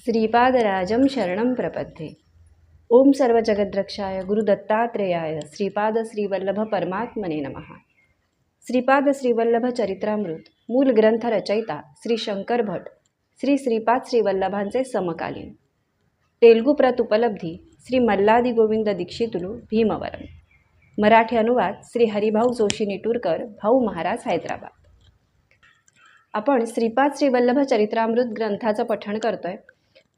श्रीपादराजं शरणं प्रपद्ये। ओम सर्व जगद्रक्षाय गुरुदत्तात्रेयाय श्रीपाद श्रीवल्लभ परमात्मने नमः। श्रीपाद श्रीवल्लभ चरित्रामृत मूल ग्रंथ रचयिता श्री शंकर भट श्री श्रीपाद श्रीवल्लभांचे समकालीन। तेलुगू प्रत उपलब्धी श्री मल्लादी गोविंद दीक्षितुलु भीमवरम। मराठी अनुवाद श्री हरिभाऊ जोशी निटूरकर भाऊ महाराज हैदराबाद। आपण श्रीपाद श्रीवल्लभ चरित्रामृत ग्रंथाचं पठण करतोय।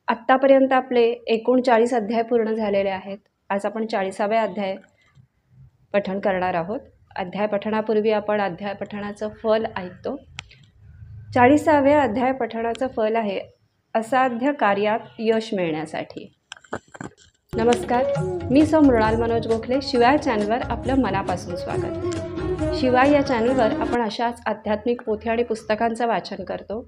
आत्तापर्यंत आपले 39 अध्याय पूर्ण झालेले आहेत। आज आपण 40वे अध्याय पठण करणार आहोत। अध्याय पठणापूर्वी आपण अध्याय पठणाचं फल ऐकतो। 40व्या अध्याय पठणाचं फल आहे असाध्य कार्यात यश मिळण्यासाठी। नमस्कार, मी सौ मृणाल मनोज गोखले। शिवाय चॅनलवर आपलं मनापासून स्वागत। शिवाय या चॅनलवर आपण अशाच आध्यात्मिक पोथी आणि पुस्तकांचं वाचन करतो।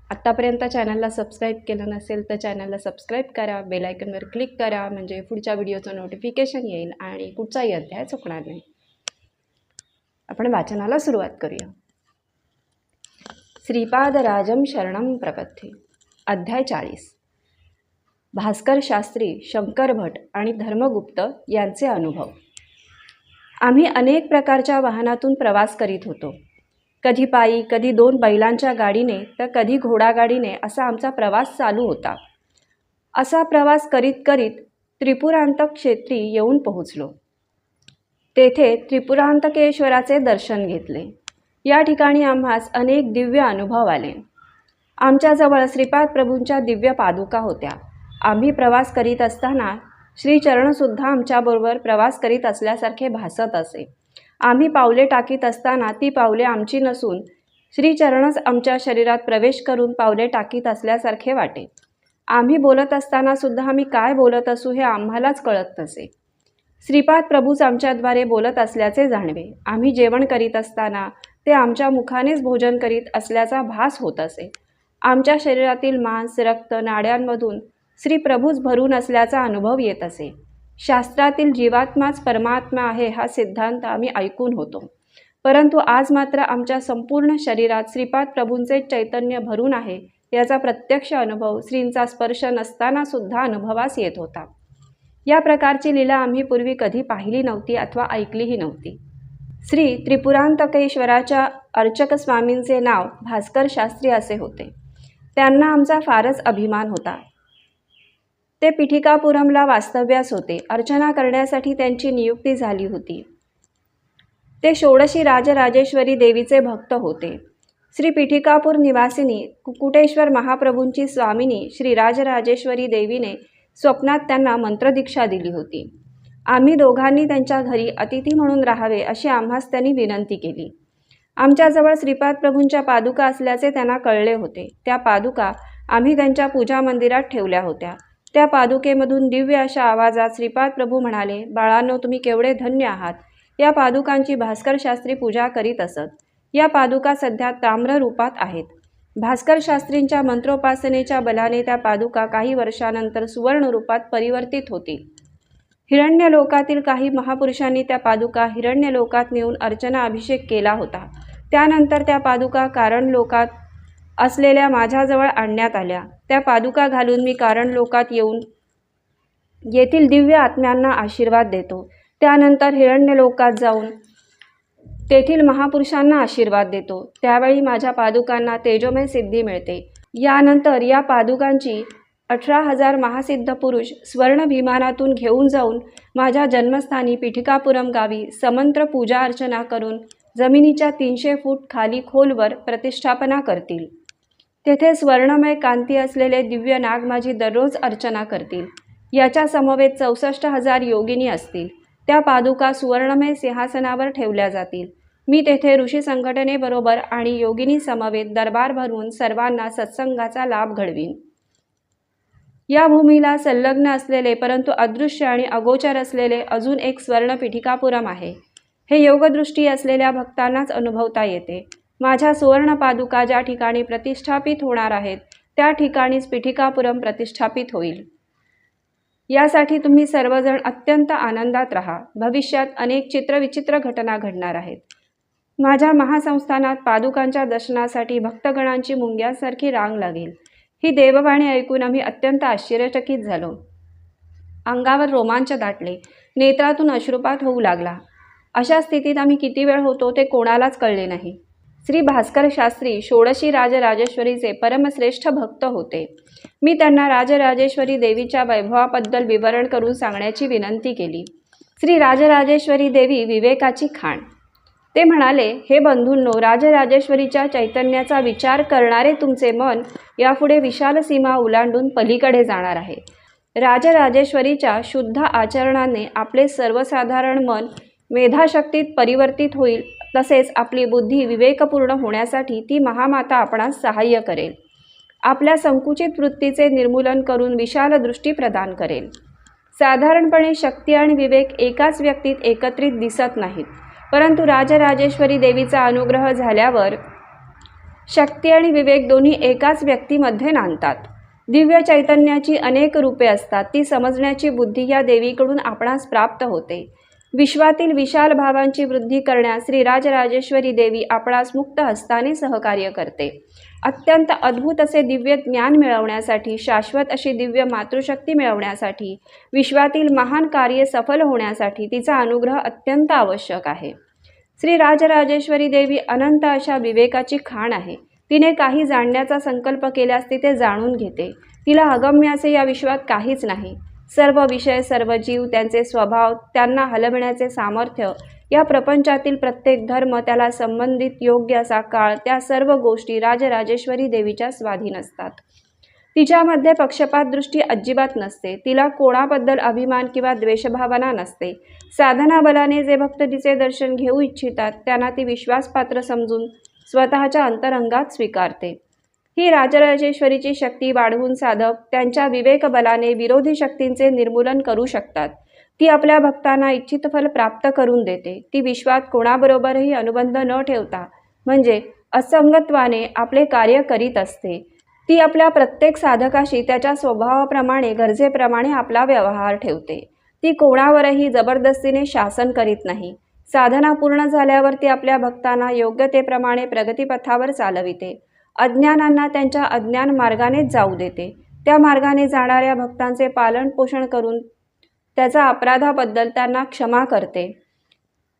आत्तापर्यंत चॅनलला सबस्क्राईब केलं नसेल तर चॅनलला सबस्क्राईब करा, बेल आयकॉनवर क्लिक करा, म्हणजे पुढच्या व्हिडिओचं नोटिफिकेशन येईल आणि पुढचाही अध्याय चुकणार नाही। आपण वाचनाला सुरुवात करूया। श्रीपादराजं शरणं प्रपद्ये। अध्याय 40। भास्कर शास्त्री, शंकर भट आणि धर्मगुप्त यांचे अनुभव। आम्ही अनेक प्रकारच्या वाहनातून प्रवास करीत होतो। कधी पायी, कधी 2 बैलांच्या गाडीने तर कधी घोडागाडीने असा आमचा प्रवास चालू होता। असा प्रवास करीत करीत त्रिपुरांतक क्षेत्री येऊन पोहोचलो। तेथे त्रिपुरांतकेश्वराचे दर्शन घेतले। या ठिकाणी आम्हास अनेक दिव्य अनुभव आले। आमच्याजवळ श्रीपाद प्रभूंच्या दिव्य पादुका होत्या। आम्ही प्रवास करीत असताना श्रीचरणसुद्धा आमच्याबरोबर प्रवास करीत असल्यासारखे भासत असे। आम्ही पावले टाकीत असताना ती पावले आमची नसून श्रीचरणच आमच्या शरीरात प्रवेश करून पावले टाकीत असल्यासारखे वाटे। आम्ही बोलत असताना सुद्धा आम्ही काय बोलत असू हे आम्हालाच कळत नसे। श्रीपाद प्रभूच आमच्याद्वारे बोलत असल्याचे जाणवे। आम्ही जेवण करीत असताना ते आमच्या मुखानेच भोजन करीत असल्याचा भास होत असे। आमच्या शरीरातील मांस, रक्त, नाड्यांमधून श्री प्रभूच भरून असल्याचा अनुभव येत असे। शास्त्रातील जीवात्माच परमात्मा आहे हा सिद्धांत आम्ही ऐकून होतो, परंतु आज मात्र आमच्या संपूर्ण शरीरात श्रीपाद प्रभूंचे चैतन्य भरून आहे याचा प्रत्यक्ष अनुभव श्रींचा स्पर्श नसताना सुद्धा अनुभवास येत होता। या प्रकारची लीला आम्ही पूर्वी कधी पाहिली नव्हती अथवा ऐकलीही नव्हती। श्री त्रिपुरांतकेश्वराच्या अर्चक स्वामींचे नाव भास्कर शास्त्री असे होते। त्यांना आमचा फारच अभिमान होता। ते पिठिकापुरमला वास्तव्यास होते। अर्चना करण्यासाठी त्यांची नियुक्ती झाली होती। ते षोडशी राजराजेश्वरी देवीचे भक्त होते। श्री पिठिकापूर निवासिनी कुकुटेश्वर महाप्रभूंची स्वामिनी श्री राजराजेश्वरी देवीने स्वप्नात त्यांना मंत्रदीक्षा दिली होती। आम्ही दोघांनी त्यांच्या घरी अतिथी म्हणून राहावे अशी आम्हास त्यांनी विनंती केली। आमच्याजवळ श्रीपाद प्रभूंच्या पादुका असल्याचे त्यांना कळले होते। त्या पादुका आम्ही त्यांच्या पूजा मंदिरात ठेवल्या होत्या। त्या पादुकेमधून दिव्य अशा आवाजात श्रीपाद प्रभू म्हणाले, बाळांनो, तुम्ही केवढे धन्य आहात। या पादुकांची भास्कर शास्त्री पूजा करीत असत। या पादुका सध्या ताम्र रूपात आहेत। भास्कर शास्त्रींच्या मंत्रोपासनेच्या बलाने त्या पादुका काही वर्षानंतर सुवर्ण रूपात परिवर्तित होतील। हिरण्य लोकातील काही महापुरुषांनी त्या पादुका हिरण्य लोकात नेऊन अर्चना अभिषेक केला होता। त्यानंतर त्या पादुका कारण लोकात असलेल्या माझ्याजवळ आणण्यात आल्या। त्या पादुका घालून मी कारण लोकात येऊन येथील दिव्य आत्म्यांना आशीर्वाद देतो। त्यानंतर हिरण्य लोकात जाऊन तेथील महापुरुषांना आशीर्वाद देतो। त्यावेळी माझ्या पादुकांना तेजोमय सिद्धी मिळते। यानंतर या पादुकांची 18,000 महासिद्ध पुरुष स्वर्ण विमानातून घेऊन जाऊन माझ्या जन्मस्थानी पिठिकापुरम गावी समंत्र पूजा अर्चना करून जमिनीच्या 300 फूट खाली खोलवर प्रतिष्ठापना करतील। तेथे स्वर्णमय कांती असलेले दिव्य नाग माझी दररोज अर्चना करतील। याच्या समवेत 64,000 योगिनी असतील। त्या पादुका सुवर्णमय सिंहासनावर ठेवल्या जातील। मी तेथे ऋषी संघटनेबरोबर आणि योगिनी समवेत दरबार भरवून सर्वांना सत्संगाचा लाभ घडवीन। या भूमीला संलग्न असलेले परंतु अदृश्य आणि अगोचर असलेले अजून एक स्वर्ण पिठिकापुरम आहे। हे योगदृष्टी असलेल्या भक्तांनाच अनुभवता येते। माझ्या सुवर्ण पादुका ज्या ठिकाणी प्रतिष्ठापित होणार आहेत त्या ठिकाणीच पिठिकापुरम प्रतिष्ठापित होईल। यासाठी तुम्ही सर्वजण अत्यंत आनंदात राहा। भविष्यात अनेक चित्रविचित्र घटना घडणार आहेत। माझ्या महासंस्थानात पादुकांच्या दर्शनासाठी भक्तगणांची मुंग्यांसारखी रांग लागेल। ही देववाणी ऐकून आम्ही अत्यंत आश्चर्यचकित झालो. अंगावर रोमांच दाटले, नेत्रातून अश्रुपात होऊ लागला. अशा स्थितीत आम्ही किती वेळ होतो ते कोणालाच कळले नाही. श्री भास्कर शास्त्री षोडशी राजराजेश्वरीचे परमश्रेष्ठ भक्त होते. मी त्यांना राजराजेश्वरी देवीच्या वैभवाबद्दल विवरण करून सांगण्याची विनंती केली. श्री राजराजेश्वरी देवी विवेकाची खाण. ते म्हणाले, हे बंधूंनो, राजराजेश्वरीच्या चैतन्याचा विचार करणारे तुमचे मन यापुढे विशाल सीमा ओलांडून पलीकडे जाणार आहे. राजराजेश्वरीच्या शुद्ध आचरणाने आपले सर्वसाधारण मन मेधाशक्तीत परिवर्तित होईल. तसेच आपली बुद्धी विवेकपूर्ण होण्यासाठी ती महामाता आपणास सहाय्य करेल. आपल्या संकुचित वृत्तीचे निर्मूलन करून विशाल दृष्टी प्रदान करेल. साधारणपणे शक्ती आणि विवेक एकाच व्यक्तीत एकत्रित दिसत नाहीत, परंतु राजराजेश्वरी देवीचा अनुग्रह झाल्यावर शक्ती आणि विवेक दोन्ही एकाच व्यक्तीमध्ये नांदतात. दिव्य चैतन्याची अनेक रूपे असतात. ती समजण्याची बुद्धी या देवीकडून आपणास प्राप्त होते. विश्वातील विशाल भावांची वृद्धी करण्यास श्री राजराजेश्वरी देवी आपणास मुक्त हस्ताने सहकार्य करते. अत्यंत अद्भुत असे दिव्य ज्ञान मिळवण्यासाठी, शाश्वत अशी दिव्य मातृशक्ती मिळवण्यासाठी, विश्वातील महान कार्य सफल होण्यासाठी तिचा अनुग्रह अत्यंत आवश्यक आहे. श्री राजराजेश्वरी देवी अनंत अशा विवेकाची खाण आहे. तिने काही जाणण्याचा संकल्प केल्यास ती ते जाणून घेते. तिला अगम्य असे या विश्वात काहीच नाही. सर्व विषय, सर्व जीव, त्यांचे स्वभाव, त्यांना हलविण्याचे सामर्थ्य, या प्रपंचातील प्रत्येक धर्म, त्याला संबंधित योग्य असा काळ, त्या सर्व गोष्टी राजराजेश्वरी देवीच्या स्वाधीन असतात. तिच्यामध्ये पक्षपात दृष्टी अजिबात नसते. तिला कोणाबद्दल अभिमान किंवा द्वेषभावना नसते. साधना बलाने जे भक्त तिचे दर्शन घेऊ इच्छितात त्यांना ती विश्वासपात्र समजून स्वतःच्या अंतरंगात स्वीकारते. ही राजराजेश्वरीची शक्ती वाढवून साधक त्यांच्या विवेक बलाने विरोधी शक्तींचे निर्मूलन करू शकतात. ती आपल्या भक्तांना इच्छित फल प्राप्त करून देते. ती विश्वात कोणाबरोबरही अनुबंध न ठेवता, म्हणजे असंगत्वाने आपले कार्य करीत असते. ती आपल्या प्रत्येक साधकाशी त्याच्या स्वभावाप्रमाणे, गरजेप्रमाणे आपला व्यवहार ठेवते. ती कोणावरही जबरदस्तीने शासन करीत नाही. साधना पूर्ण झाल्यावर ती आपल्या भक्तांना योग्यतेप्रमाणे प्रगतीपथावर चालविते. अज्ञानांना त्यांच्या अज्ञान मार्गानेच जाऊ देते. त्या मार्गाने जाणाऱ्या भक्तांचे पालन पोषण करून त्याचा अपराधाबद्दल त्यांना क्षमा करते.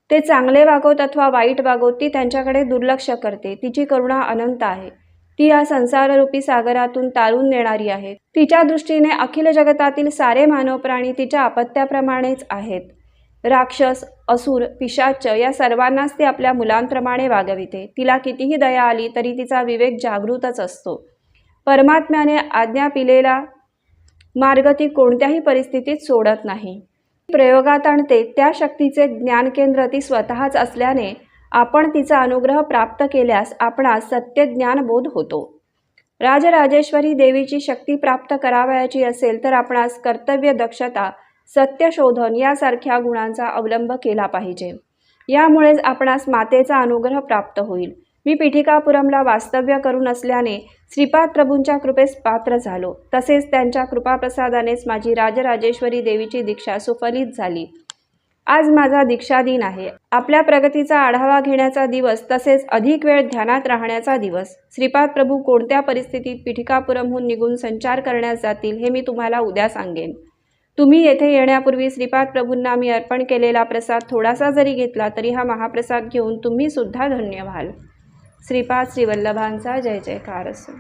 ते चांगले वागोत अथवा वाईट वागोत ती त्यांच्याकडे दुर्लक्ष करते. तिची करुणा अनंत आहे. ती या संसाररूपी सागरातून तारून नेणारी आहे. तिच्या दृष्टीने अखिल जगतातील सारे मानव प्राणी तिच्या अपत्याप्रमाणेच आहेत. राक्षस, असुर, पिशाच या सर्वांनाच ती आपल्या मुलांप्रमाणे वागविते. तिला कितीही दया आली तरी तिचा विवेक जागृतच असतो. परमात्म्याने आज्ञा पिलेला मार्ग ती कोणत्याही परिस्थितीत सोडत नाही. प्रयोगात आणते त्या शक्तीचे ज्ञानकेंद्र ती स्वतःच असल्याने आपण तिचा अनुग्रह प्राप्त केल्यास आपणास सत्य ज्ञानबोध होतो. राजराजेश्वरी देवीची शक्ती प्राप्त करावयाची असेल तर आपणास कर्तव्य दक्षता, सत्यशोधन यासारख्या गुणांचा अवलंब केला पाहिजे. यामुळेच आपणास मातेचा अनुग्रह प्राप्त होईल. मी पीठिकापुरमला वास्तव्य करून असल्याने श्रीपाद प्रभूंच्या कृपेस पात्र झालो. तसेच त्यांच्या कृपाप्रसादानेच माझी राजराजेश्वरी देवीची दीक्षा सुफलित झाली. आज माझा दीक्षा दिन आहे. आपल्या प्रगतीचा आढावा घेण्याचा दिवस, तसेच अधिक वेळ ध्यानात राहण्याचा दिवस. श्रीपाद प्रभू कोणत्या परिस्थितीत पीठिकापुरमहून निघून संचार करण्यास जातील हे मी तुम्हाला उद्या सांगेन. तुम्ही येथे येण्यापूर्वी श्रीपाद प्रभूंना मी अर्पण केलेला प्रसाद थोडासा जरी घेतला तरी हा महाप्रसाद घेऊन तुम्ही सुद्धा धन्य व्हाल. श्रीपाद श्रीवल्लभांचा जय जयकार असो.